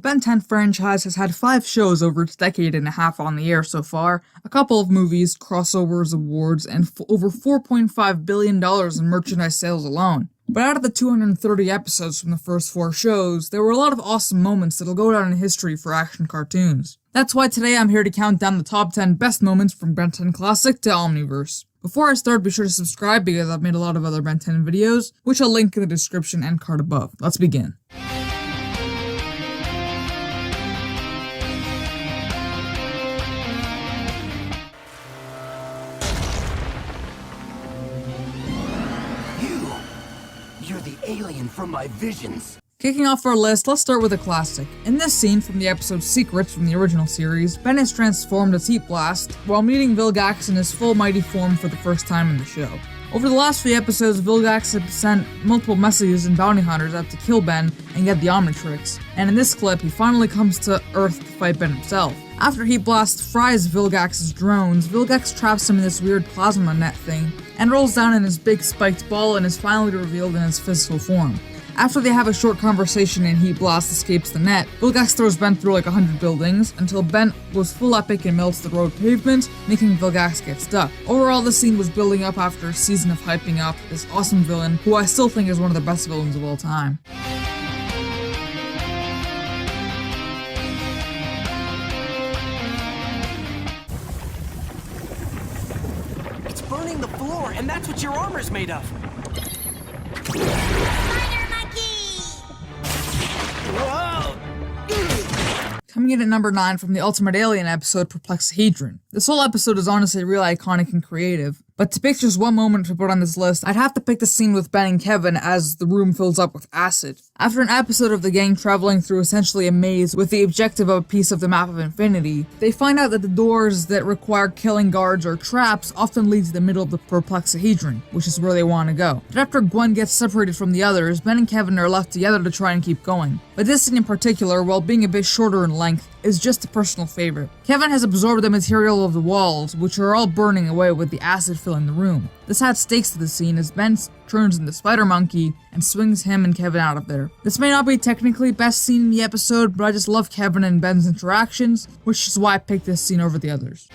Ben 10 franchise has had 5 shows over its decade and a half on the air so far, a couple of movies, crossovers, awards, and over $4.5 billion in merchandise sales alone. But out of the 230 episodes from the first 4 shows, there were a lot of awesome moments that'll go down in history for action cartoons. That's why today I'm here to count down the top 10 best moments from Ben 10 Classic to Omniverse. Before I start, be sure to subscribe because I've made a lot of other Ben 10 videos, which I'll link in the description and card above. Let's begin. You're the alien from my visions. Kicking off our list, let's start with a classic. In this scene from the episode Secrets from the original series, Ben is transformed as Heat Blast while meeting Vilgax in his full mighty form for the first time in the show. Over the last few episodes, Vilgax had sent multiple messages and bounty hunters out to kill Ben and get the Omnitrix, and in this clip, he finally comes to Earth to fight Ben himself. After Heat Blast fries Vilgax's drones, Vilgax traps him in this weird plasma net thing, and rolls down in his big spiked ball and is finally revealed in his physical form. After they have a short conversation and Heat Blast escapes the net, Vilgax throws Ben through like 100 buildings until Ben goes full epic and melts the road pavement, making Vilgax get stuck. Overall, the scene was building up after a season of hyping up this awesome villain, who I still think is one of the best villains of all time. It's burning the floor, and that's what your armor's made of. Whoa! Coming in at number 9 from the Ultimate Alien episode Perplexahedron. This whole episode is honestly really iconic and creative, but to pick just one moment to put on this list, I'd have to pick the scene with Ben and Kevin as the room fills up with acid. After an episode of the gang traveling through essentially a maze with the objective of a piece of the map of infinity, they find out that the doors that require killing guards or traps often lead to the middle of the Perplexahedron, which is where they want to go. But after Gwen gets separated from the others, Ben and Kevin are left together to try and keep going. But this scene in particular, while being a bit shorter in length, is just a personal favorite. Kevin has absorbed the material of the walls, which are all burning away with the acid filling the room. This adds stakes to the scene as Ben turns into Spider Monkey and swings him and Kevin out of there. This may not be technically best scene in the episode, but I just love Kevin and Ben's interactions, which is why I picked this scene over the others.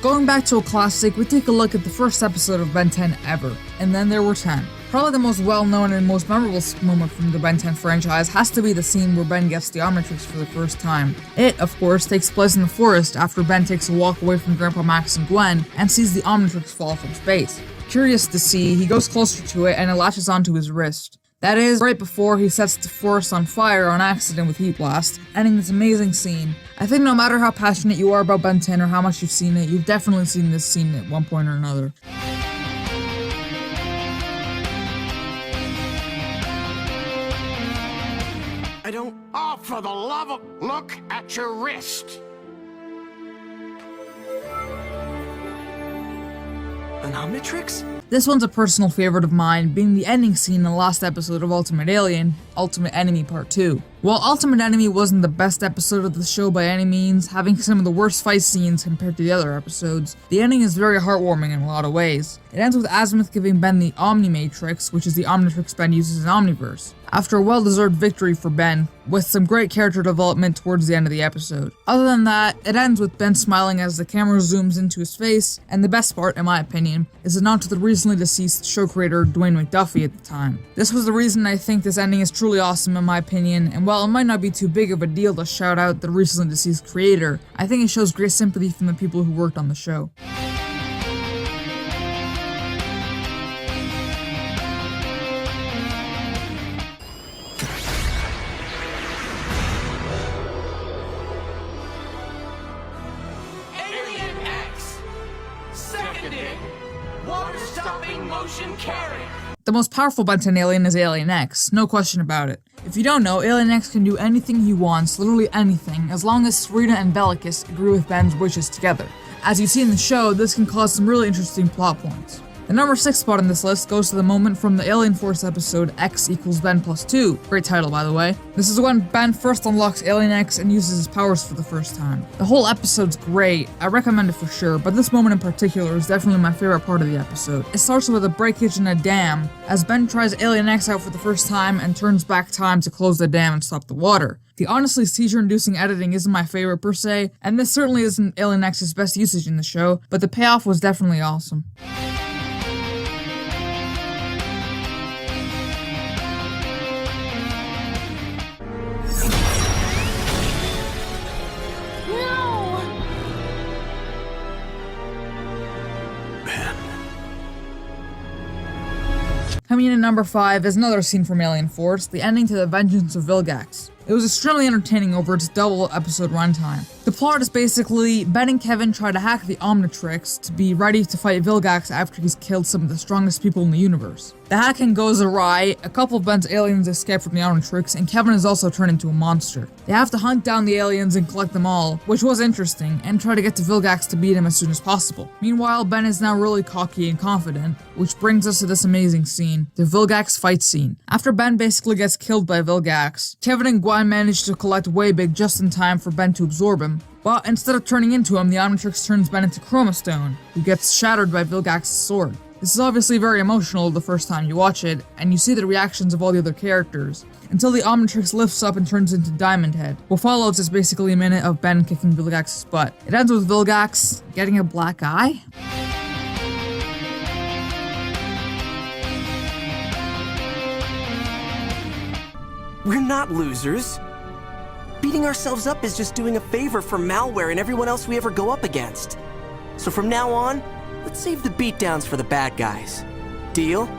Going back to a classic, we take a look at the first episode of Ben 10 ever, and then there were 10. Probably the most well-known and most memorable moment from the Ben 10 franchise has to be the scene where Ben gets the Omnitrix for the first time. It, of course, takes place in the forest after Ben takes a walk away from Grandpa Max and Gwen and sees the Omnitrix fall from space. Curious to see, he goes closer to it and it latches onto his wrist. That is, right before he sets the forest on fire on accident with Heat Blast, ending this amazing scene. I think no matter how passionate you are about Ben 10 or how much you've seen it, you've definitely seen this scene at one point or another. I don't... Oh, for the love of... Look at your wrist! An Omnitrix? This one's a personal favorite of mine, being the ending scene in the last episode of Ultimate Alien, Ultimate Enemy Part 2. While Ultimate Enemy wasn't the best episode of the show by any means, having some of the worst fight scenes compared to the other episodes, the ending is very heartwarming in a lot of ways. It ends with Azimuth giving Ben the Omnimatrix, which is the Omnitrix Ben uses in Omniverse, after a well-deserved victory for Ben, with some great character development towards the end of the episode. Other than that, it ends with Ben smiling as the camera zooms into his face, and the best part, in my opinion, is a nod to the recently deceased show creator Dwayne McDuffie at the time. This was the reason I think this ending is truly awesome in my opinion, and while it might not be too big of a deal to shout out the recently deceased creator, I think it shows great sympathy from the people who worked on the show. Water-stopping motion carry. The most powerful Ben 10 alien is Alien X, no question about it. If you don't know, Alien X can do anything he wants, literally anything, as long as Serena and Bellicus agree with Ben's wishes together. As you see in the show, this can cause some really interesting plot points. The number 6 spot on this list goes to the moment from the Alien Force episode X equals Ben plus 2. Great title, by the way. This is when Ben first unlocks Alien X and uses his powers for the first time. The whole episode's great, I recommend it for sure, but this moment in particular is definitely my favorite part of the episode. It starts with a breakage in a dam, as Ben tries Alien X out for the first time and turns back time to close the dam and stop the water. The honestly seizure-inducing editing isn't my favorite per se, and this certainly isn't Alien X's best usage in the show, but the payoff was definitely awesome. Coming in at number 5 is another scene from Alien Force, the ending to The Vengeance of Vilgax. It was extremely entertaining over its double episode runtime. The plot is basically Ben and Kevin try to hack the Omnitrix to be ready to fight Vilgax after he's killed some of the strongest people in the universe. The hacking goes awry, a couple of Ben's aliens escape from the Omnitrix, and Kevin is also turned into a monster. They have to hunt down the aliens and collect them all, which was interesting, and try to get to Vilgax to beat him as soon as possible. Meanwhile, Ben is now really cocky and confident, which brings us to this amazing scene, the Vilgax fight scene. After Ben basically gets killed by Vilgax, Kevin and Gwen manage to collect Waybig just in time for Ben to absorb him. But instead of turning into him, the Omnitrix turns Ben into Chroma Stone, who gets shattered by Vilgax's sword. This is obviously very emotional the first time you watch it, and you see the reactions of all the other characters, until the Omnitrix lifts up and turns into Diamond Head. What follows is basically a minute of Ben kicking Vilgax's butt. It ends with Vilgax getting a black eye. We're not losers. Beating ourselves up is just doing a favor for malware and everyone else we ever go up against. So from now on, let's save the beatdowns for the bad guys. Deal?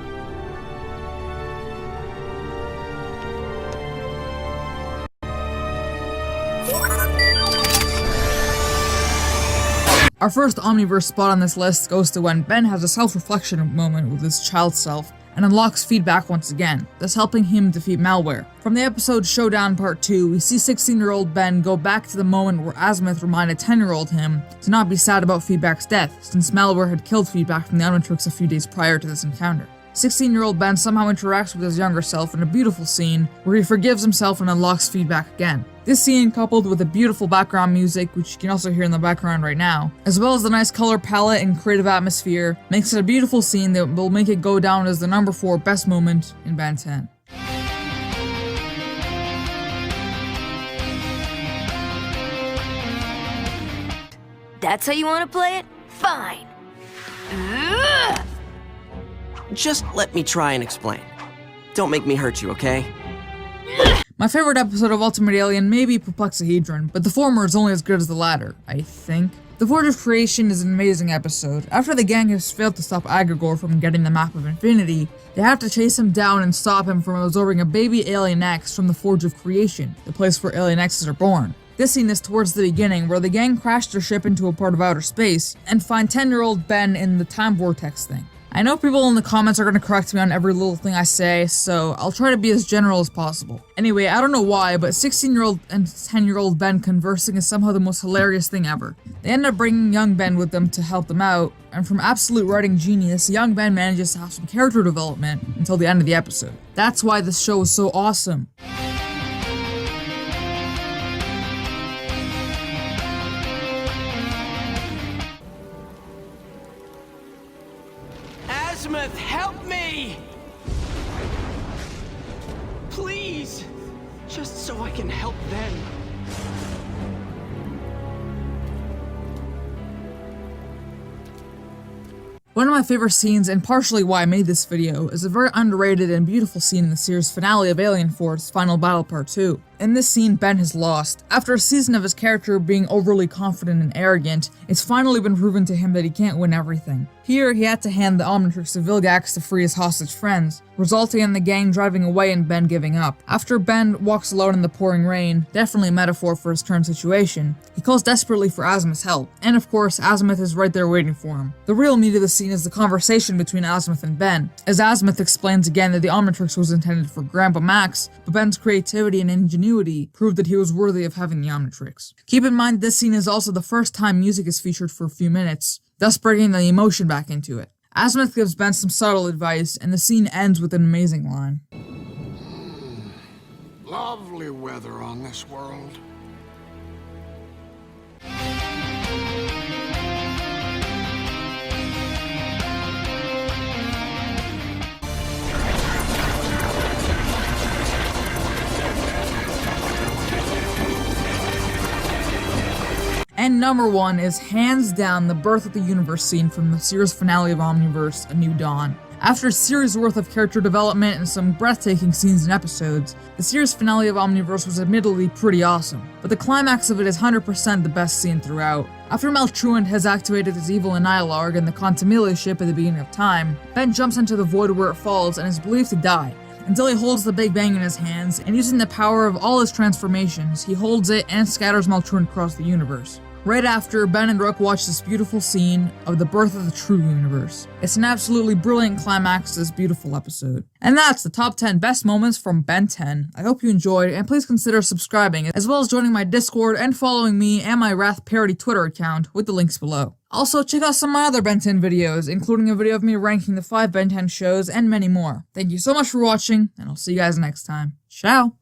Our first Omniverse spot on this list goes to when Ben has a self-reflection moment with his child self and unlocks feedback once again, thus helping him defeat malware. From the episode Showdown Part 2, we see 16-year-old Ben go back to the moment where Azimuth reminded 10-year-old him to not be sad about Feedback's death, since malware had killed Feedback from the Omnitrix a few days prior to this encounter. 16-year-old Ben somehow interacts with his younger self in a beautiful scene where he forgives himself and unlocks Feedback again. This scene, coupled with the beautiful background music, which you can also hear in the background right now, as well as the nice color palette and creative atmosphere, makes it a beautiful scene that will make it go down as the number 4 best moment in Ben 10. That's how you want to play it? Fine. Ugh! Just let me try and explain. Don't make me hurt you, okay? My favorite episode of Ultimate Alien may be Perplexahedron, but the former is only as good as the latter, I think. The Forge of Creation is an amazing episode. After the gang has failed to stop Agregor from getting the Map of Infinity, they have to chase him down and stop him from absorbing a baby Alien X from the Forge of Creation, the place where Alien X's are born. This scene is towards the beginning, where the gang crash their ship into a part of outer space, and find 10-year-old Ben in the time vortex thing. I know people in the comments are going to correct me on every little thing I say, so I'll try to be as general as possible. Anyway, I don't know why, but 16-year-old and 10-year-old Ben conversing is somehow the most hilarious thing ever. They end up bringing young Ben with them to help them out, and from absolute writing genius, young Ben manages to have some character development until the end of the episode. That's why this show is so awesome. Azimuth, help me! Please! Just so I can help them. One of my favorite scenes, and partially why I made this video, is a very underrated and beautiful scene in the series finale of Alien Force Final Battle Part 2. In this scene, Ben has lost. After a season of his character being overly confident and arrogant, it's finally been proven to him that he can't win everything. Here, he had to hand the Omnitrix to Vilgax to free his hostage friends, resulting in the gang driving away and Ben giving up. After Ben walks alone in the pouring rain, definitely a metaphor for his current situation, he calls desperately for Azimuth's help, and of course, Azimuth is right there waiting for him. The real meat of the scene is the conversation between Azimuth and Ben, as Azimuth explains again that the Omnitrix was intended for Grandpa Max, but Ben's creativity and ingenuity proved that he was worthy of having the Omnitrix. Keep in mind this scene is also the first time music is featured for a few minutes, thus bringing the emotion back into it. Azimuth gives Ben some subtle advice, and the scene ends with an amazing line. Lovely weather on this world. And number 1 is hands down the birth of the universe scene from the series finale of Omniverse, A New Dawn. After a series worth of character development and some breathtaking scenes and episodes, the series finale of Omniverse was admittedly pretty awesome, but the climax of it is 100% the best scene throughout. After Maltruant has activated his evil Niall in the Contamillia ship at the beginning of time, Ben jumps into the void where it falls and is believed to die, until he holds the Big Bang in his hands, and using the power of all his transformations, he holds it and scatters Maltruant across the universe. Right after, Ben and Rook watch this beautiful scene of the birth of the true universe. It's an absolutely brilliant climax to this beautiful episode. And that's the top 10 best moments from Ben 10. I hope you enjoyed, and please consider subscribing, as well as joining my Discord and following me and my Wrath Parody Twitter account with the links below. Also, check out some of my other Ben 10 videos, including a video of me ranking the 5 Ben 10 shows and many more. Thank you so much for watching, and I'll see you guys next time. Ciao!